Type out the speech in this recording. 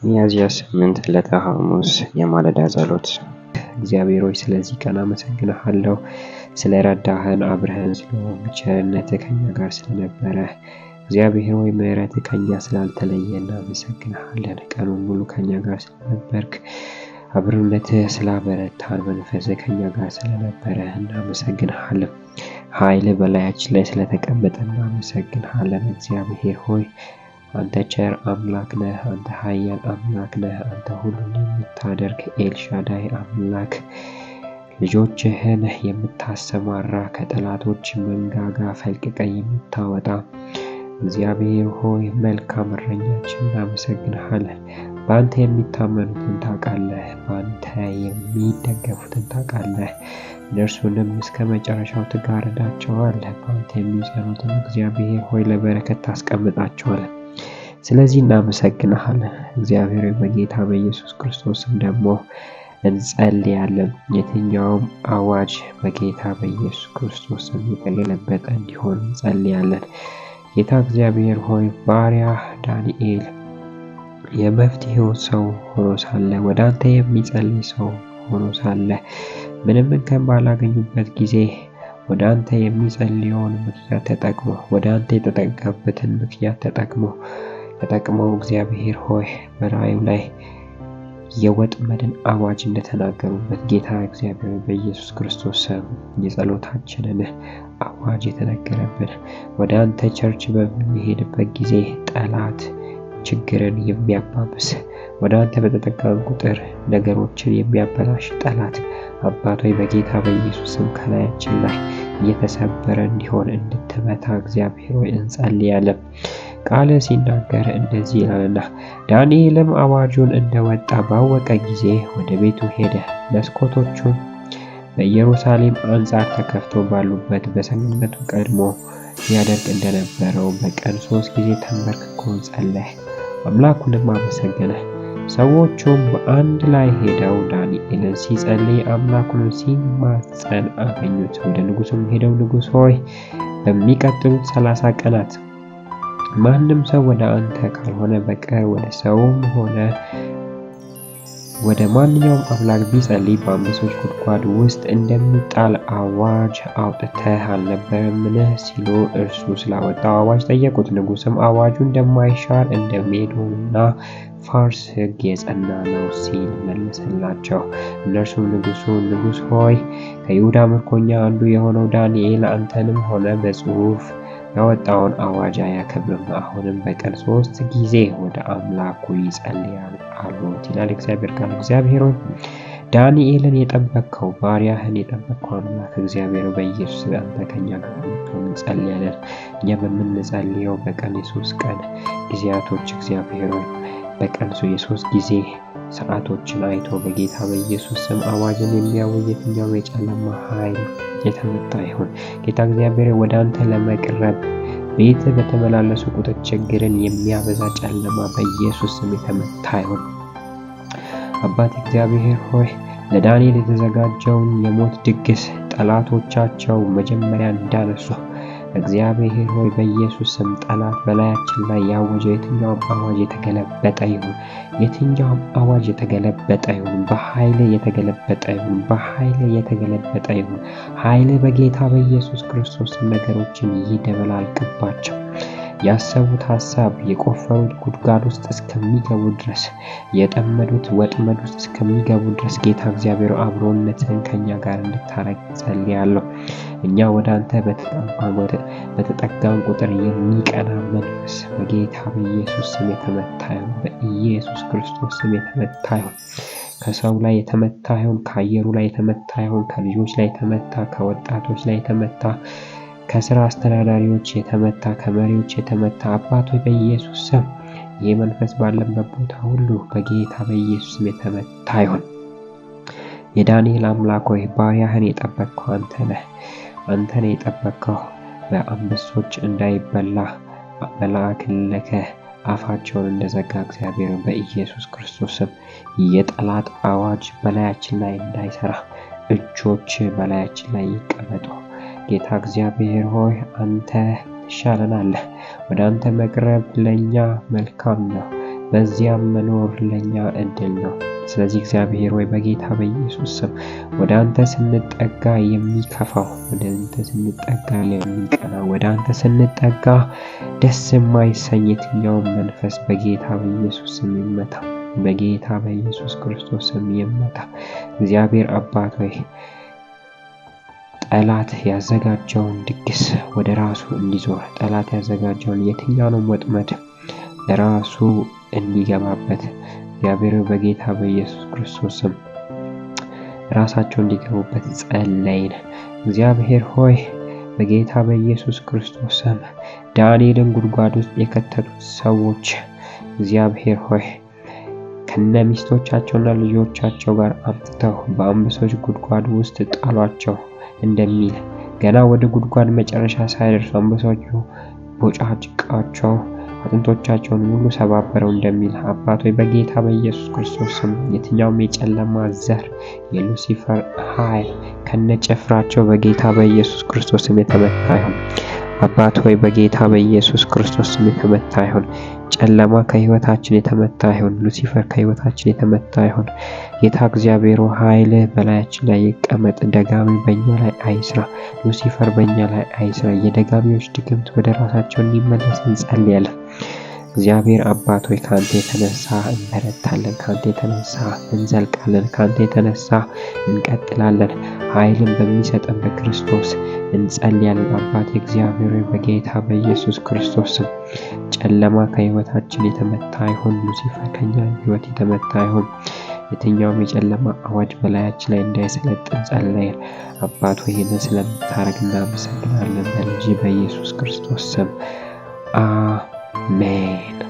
ሚያዝያ 8 ዕለተ ሐሙስ የማለዳ ጸሎት። እግዚአብሔር ሆይ ስለዚህ ቀን አመሰግንሃለሁ። ስለረዳህን፣ አብረህን ስለሆንክ፣ ቸርነትህ ከኛ ጋር ስለነበረ እግዚአብሔር ሆይ ምሕረትህ ከኛ ስላልተለየ እናመሰግንሃለን። ቀኑን ሙሉ ከኛ ጋር ስለነበርክ፣ አብሮነትህ ስላበረታን፣ መንፈስህ ከኛ ጋር ስለነበረ እናመሰግንሃለን። ኃይል በላያችን ላይ ስለተቀመጠ እናመሰግንሃለን። እግዚአብሔር ሆይ አንተ ቸር አምላክ ነህ። አንተ ኃያል አምላክ ነህ። አንተ ሁሉን የምታደርግ ኤልሻዳይ አምላክ፣ ልጆችህን የምታሰማራ፣ ከጠላቶች መንጋጋ ፈልቅቀ የምታወጣ እግዚአብሔር ሆይ መልካም እረኛችን እናመሰግንሃለን። በአንተ የሚታመኑትን ታውቃለህ፣ በአንተ የሚደገፉትን ታውቃለህ። እነርሱንም እስከ መጨረሻው ትጋርዳቸዋለህ። በአንተ የሚጸኑትን እግዚአብሔር ሆይ ለበረከት ታስቀምጣቸዋለህ። ስለዚህ እናመሰግንሃለን እግዚአብሔር ሆይ። በጌታ በኢየሱስ ክርስቶስም ደግሞ እንጸልያለን። የትኛውም አዋጅ በጌታ በኢየሱስ ክርስቶስም የተገለበጠ እንዲሆን እንጸልያለን። ጌታ እግዚአብሔር ሆይ ባሪያ ዳንኤል የመፍትሄው ሰው ሆኖ ሳለ፣ ወደ አንተ የሚጸልይ ሰው ሆኖ ሳለ፣ ምንም እንከን ባላገኙበት ጊዜ ወደ አንተ የሚጸልየውን ምክንያት ተጠቅሞ፣ ወደ አንተ የተጠጋበትን ምክንያት ተጠቅመው እግዚአብሔር ሆይ በራእዩ ላይ የወጥመድን አዋጅ እንደተናገሩበት ጌታ እግዚአብሔር በኢየሱስ ክርስቶስ ስም የጸሎታችንን አዋጅ የተነገረብን ወደ አንተ ቸርች በምንሄድበት ጊዜ ጠላት ችግርን የሚያባብስ፣ ወደ አንተ በተጠጋን ቁጥር ነገሮችን የሚያበላሽ ጠላት አባት ሆይ በጌታ በኢየሱስ ስም ከላያችን ላይ እየተሰበረ እንዲሆን እንድትመታ እግዚአብሔር ሆይ እንጸልያለን። ቃል ሲናገር እንደዚህ ይላልና፣ ዳንኤልም አዋጁን እንደወጣ ባወቀ ጊዜ ወደ ቤቱ ሄደ። መስኮቶቹን በኢየሩሳሌም አንጻር ተከፍቶ ባሉበት በሰገነቱ ቀድሞ ያደርግ እንደነበረው በቀን 3 ጊዜ ተንበርክኮ ጸለየ፣ አምላኩንም አመሰገነ። ሰዎቹም በአንድ ላይ ሄደው ዳንኤልን ሲጸልይ አምላኩን ሲማጸን አገኙት። ወደ ንጉሡም ሄደው ንጉሥ ሆይ በሚቀጥሉት 30 ቀናት ማንም ሰው ወደ አንተ ካልሆነ በቀር ወደ ሰውም ሆነ ወደ ማንኛውም አምላክ ቢጸልይ በአንበሶች ጉድጓድ ውስጥ እንደሚጣል አዋጅ አውጥተህ አልነበረምን? ሲሉ እርሱ ስላወጣው አዋጅ ጠየቁት። ንጉሥም አዋጁ እንደማይሻር እንደ ሜዶንና ፋርስ ሕግ የጸና ነው ሲል መለሰላቸው። እነርሱም ንጉሥ ሆይ ከይሁዳ ምርኮኛ አንዱ የሆነው ዳንኤል አንተንም ሆነ በጽሑፍ ያወጣውን አዋጅ አያከብርም። አሁንም በቀን 3 ጊዜ ወደ አምላኩ ይጸልያል አሉት ይላል እግዚአብሔር ቃል። እግዚአብሔር ሆይ ዳንኤልን የጠበቅከው ባሪያህን የጠበቅከው አምላክ እግዚአብሔር በኢየሱስ አንተ ከኛ ጋር እንጸልያለን። እኛ በምንጸልየው በቀን የ3 ቀን ጊዜያቶች እግዚአብሔር ሆይ በቀን የ3 ጊዜ ሰዓቶችን አይቶ በጌታ በኢየሱስ ስም አዋጅን የሚያውጅ የትኛው የጨለማ ኃይል የተመታ ይሁን። ጌታ እግዚአብሔር ወደ አንተ ለመቅረብ ቤት በተመላለሱ ቁጥር ችግርን የሚያበዛ ጨለማ በኢየሱስ ስም የተመታ ይሁን። አባት እግዚአብሔር ሆይ ለዳንኤል የተዘጋጀውን የሞት ድግስ ጠላቶቻቸው መጀመሪያ እንዳነሱ እግዚአብሔር ሆይ በኢየሱስ ስም ጠላት በላያችን ላይ ያወጀው የትኛውም አዋጅ የተገለበጠ ይሁን። የትኛውም አዋጅ የተገለበጠ ይሁን። በኃይል የተገለበጠ ይሁን። በኃይል የተገለበጠ ይሁን። ኃይል በጌታ በኢየሱስ ክርስቶስ ነገሮችን ይደበላልቅባቸው። ያሰቡት ሐሳብ የቆፈሩት ጉድጓድ ውስጥ እስከሚገቡ ድረስ፣ የጠመዱት ወጥመድ ውስጥ እስከሚገቡ ድረስ ጌታ እግዚአብሔር አብሮነትህን ከኛ ጋር እንድታረግ ጸልያለሁ። እኛ ወደ አንተ በተጠጋን ቁጥር የሚቀና መንፈስ በጌታ በኢየሱስ ስም የተመታ ይሁን። በኢየሱስ ክርስቶስ ስም የተመታ ይሁን። ከሰው ላይ የተመታ ይሁን። ከአየሩ ላይ የተመታ ይሁን። ከልጆች ላይ የተመታ፣ ከወጣቶች ላይ የተመታ፣ ከስራ አስተዳዳሪዎች የተመታ፣ ከመሪዎች የተመታ አባቶች በኢየሱስ ስም ይህ መንፈስ ባለበት ቦታ ሁሉ በጌታ በኢየሱስ ስም የተመታ ይሁን። የዳንኤል አምላክ ሆይ ባሪያህን የጠበቅከው አንተ ነህ። አንተን የጠበቅከው በአንበሶች እንዳይበላ መልአክን ልከህ አፋቸውን እንደዘጋ እግዚአብሔር በኢየሱስ ክርስቶስ ስም የጠላት አዋጅ በላያችን ላይ እንዳይሰራ እጆች በላያችን ላይ ይቀመጡ። ጌታ እግዚአብሔር ሆይ አንተ ትሻለናለህ። ወደ አንተ መቅረብ ለኛ መልካም ነው። በዚያም መኖር ለኛ እድል ነው። ስለዚህ እግዚአብሔር ሆይ በጌታ በኢየሱስ ስም ወደ አንተ ስንጠጋ የሚከፋው፣ ወደ አንተ ስንጠጋ የሚቀና፣ ወደ አንተ ስንጠጋ ደስ የማይሰኝ የትኛውም መንፈስ በጌታ በኢየሱስ ስም ይመታ፣ በጌታ በኢየሱስ ክርስቶስ ስም ይመታ። እግዚአብሔር አባት ሆይ ጠላት ያዘጋጀውን ድግስ ወደ ራሱ እንዲዞር፣ ጠላት ያዘጋጀውን የትኛውንም ወጥመድ ለራሱ እንዲገባበት እግዚአብሔር በጌታ በኢየሱስ ክርስቶስ ስም ራሳቸው እንዲገቡበት ጸለይን። እግዚአብሔር ሆይ በጌታ በኢየሱስ ክርስቶስ ስም ዳንኤልን ጉድጓድ ውስጥ የከተቱት ሰዎች እግዚአብሔር ሆይ ከነ ሚስቶቻቸውና ልጆቻቸው ጋር አምጥተው በአንበሶች ጉድጓድ ውስጥ ጣሏቸው እንደሚል ገና ወደ ጉድጓድ መጨረሻ ሳይደርሱ አንበሶቹ ቦጫጭቃቸው አጥንቶቻቸውን ሁሉ ሰባበረው እንደሚል አባት ሆይ በጌታ በኢየሱስ ክርስቶስ ስም የትኛውም የጨለማ ዘር የሉሲፈር ኃይል ከነጭፍራቸው በጌታ በኢየሱስ ክርስቶስ ስም የተመታ ይሁን። አባት ሆይ በጌታ በኢየሱስ ክርስቶስ ስም የተመታ ይሁን። ጨለማ ከህይወታችን የተመታ ይሁን። ሉሲፈር ከህይወታችን የተመታ ይሁን። ጌታ እግዚአብሔር ኃይል በላያችን ላይ ይቀመጥ። ደጋሚ በእኛ ላይ አይስራ። ሉሲፈር በእኛ ላይ አይስራ። የደጋሚዎች ድግምት ወደ ራሳቸው እንዲመለስ እንጸልያለን። እግዚአብሔር አባት ሆይ ካንተ የተነሳ እንበረታለን፣ ካንተ የተነሳ እንዘልቃለን፣ ካንተ የተነሳ እንቀጥላለን። ኃይልን በሚሰጠን በክርስቶስ እንጸልያለን። አባት እግዚአብሔር ሆይ በጌታ በኢየሱስ ክርስቶስ ስም ጨለማ ከህይወታችን የተመታ ይሁን። ሉሲፈር ከኛ ህይወት የተመታ ይሁን። የትኛውም የጨለማ አዋጅ በላያችን ላይ እንዳይሰለጥን ጸለይን። አባት ሆይ ይህንን ስለምታደርግ እናመሰግናለን። በልጅ በኢየሱስ ክርስቶስ ስም አሜን።